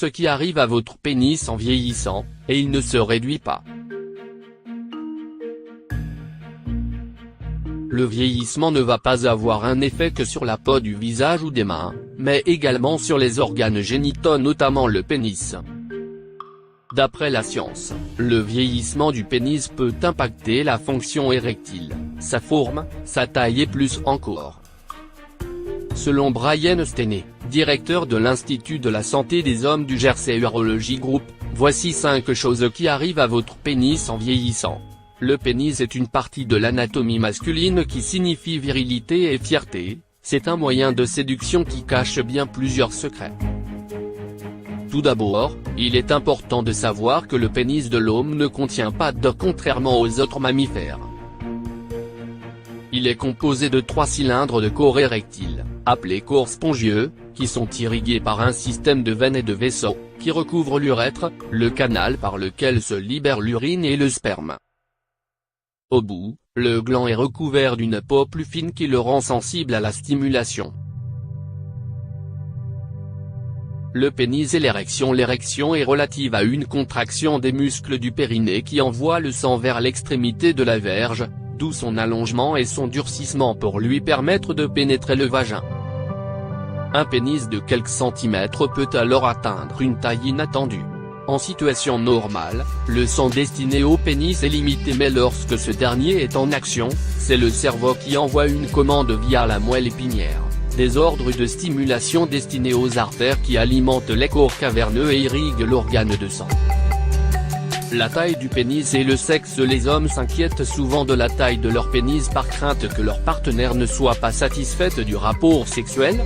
ce qui arrive à votre pénis en vieillissant, et il ne se réduit pas. Le vieillissement ne va pas avoir un effet que sur la peau du visage ou des mains, mais également sur les organes génitaux, notamment le pénis. D'après la science, le vieillissement du pénis peut impacter la fonction érectile, sa forme, sa taille et plus encore. Selon Brian Stenay, directeur de l'Institut de la santé des hommes du Jersey Urology Group, voici 5 choses qui arrivent à votre pénis en vieillissant. Le pénis est une partie de l'anatomie masculine qui signifie virilité et fierté, c'est un moyen de séduction qui cache bien plusieurs secrets. Tout d'abord, il est important de savoir que le pénis de l'homme ne contient pas d'eau contrairement aux autres mammifères. Il est composé de 3 cylindres de corps érectile, appelés corps spongieux, qui sont irrigués par un système de veines et de vaisseaux, qui recouvrent l'urètre, le canal par lequel se libère l'urine et le sperme. Au bout, le gland est recouvert d'une peau plus fine qui le rend sensible à la stimulation. Le pénis et l'érection. L'érection est relative à une contraction des muscles du périnée qui envoie le sang vers l'extrémité de la verge, d'où son allongement et son durcissement pour lui permettre de pénétrer le vagin. Un pénis de quelques centimètres peut alors atteindre une taille inattendue. En situation normale, le sang destiné au pénis est limité, mais lorsque ce dernier est en action, c'est le cerveau qui envoie une commande via la moelle épinière, des ordres de stimulation destinés aux artères qui alimentent les corps caverneux et irriguent l'organe de sang. La taille du pénis et le sexe. Les hommes s'inquiètent souvent de la taille de leur pénis par crainte que leur partenaire ne soit pas satisfaite du rapport sexuel.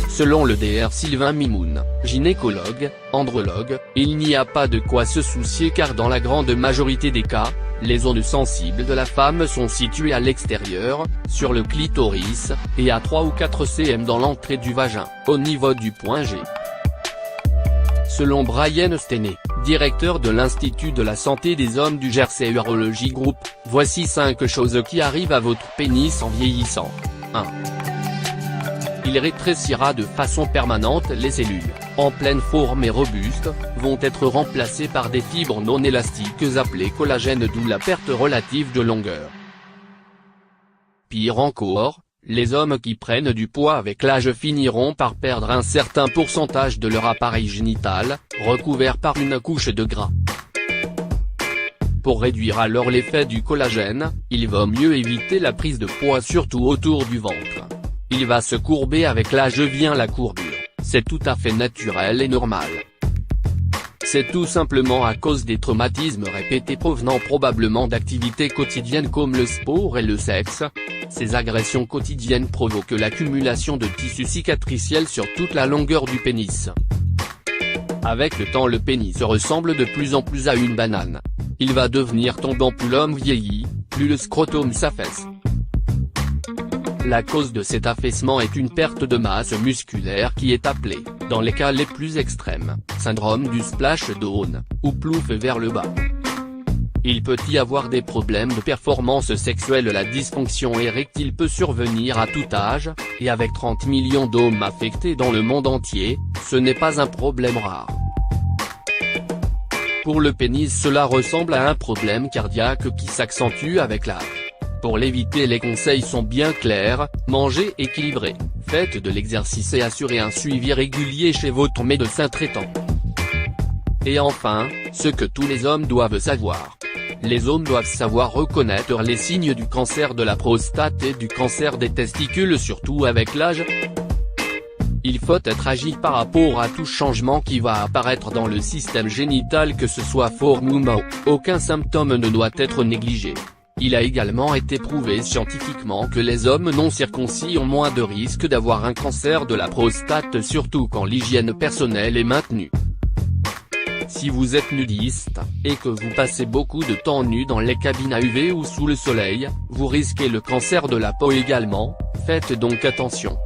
Selon le Dr Sylvain Mimoun, gynécologue, andrologue, il n'y a pas de quoi se soucier car dans la grande majorité des cas, les zones sensibles de la femme sont situées à l'extérieur, sur le clitoris, et à 3 ou 4 cm dans l'entrée du vagin, au niveau du point G. Selon Brian Stenay, directeur de l'Institut de la santé des hommes du Jersey Urology Group, voici 5 choses qui arrivent à votre pénis en vieillissant. 1. Il rétrécira de façon permanente. Les cellules, en pleine forme et robustes, vont être remplacées par des fibres non élastiques appelées collagène, d'où la perte relative de longueur. Pire encore, les hommes qui prennent du poids avec l'âge finiront par perdre un certain pourcentage de leur appareil génital, recouvert par une couche de gras. Pour réduire alors l'effet du collagène, il vaut mieux éviter la prise de poids, surtout autour du ventre. Il va se courber avec l'âge, vient la courbure, c'est tout à fait naturel et normal. C'est tout simplement à cause des traumatismes répétés provenant probablement d'activités quotidiennes comme le sport et le sexe. Ces agressions quotidiennes provoquent l'accumulation de tissu cicatriciel sur toute la longueur du pénis. Avec le temps, le pénis ressemble de plus en plus à une banane. Il va devenir tombant plus l'homme vieillit, plus le scrotum s'affaisse. La cause de cet affaissement est une perte de masse musculaire qui est appelée, dans les cas les plus extrêmes, syndrome du splashdown, ou plouf vers le bas. Il peut y avoir des problèmes de performance sexuelle. La dysfonction érectile peut survenir à tout âge, et avec 30 millions d'hommes affectés dans le monde entier, ce n'est pas un problème rare. Pour le pénis, cela ressemble à un problème cardiaque qui s'accentue avec l'âge. Pour l'éviter, les conseils sont bien clairs: mangez équilibré, faites de l'exercice et assurez un suivi régulier chez votre médecin traitant. Et enfin, ce que tous les hommes doivent savoir. Les hommes doivent savoir reconnaître les signes du cancer de la prostate et du cancer des testicules, surtout avec l'âge. Il faut être agile par rapport à tout changement qui va apparaître dans le système génital, que ce soit forme ou non. Aucun symptôme ne doit être négligé. Il a également été prouvé scientifiquement que les hommes non circoncis ont moins de risques d'avoir un cancer de la prostate, surtout quand l'hygiène personnelle est maintenue. Si vous êtes nudiste, et que vous passez beaucoup de temps nu dans les cabines à UV ou sous le soleil, vous risquez le cancer de la peau également. Faites donc attention.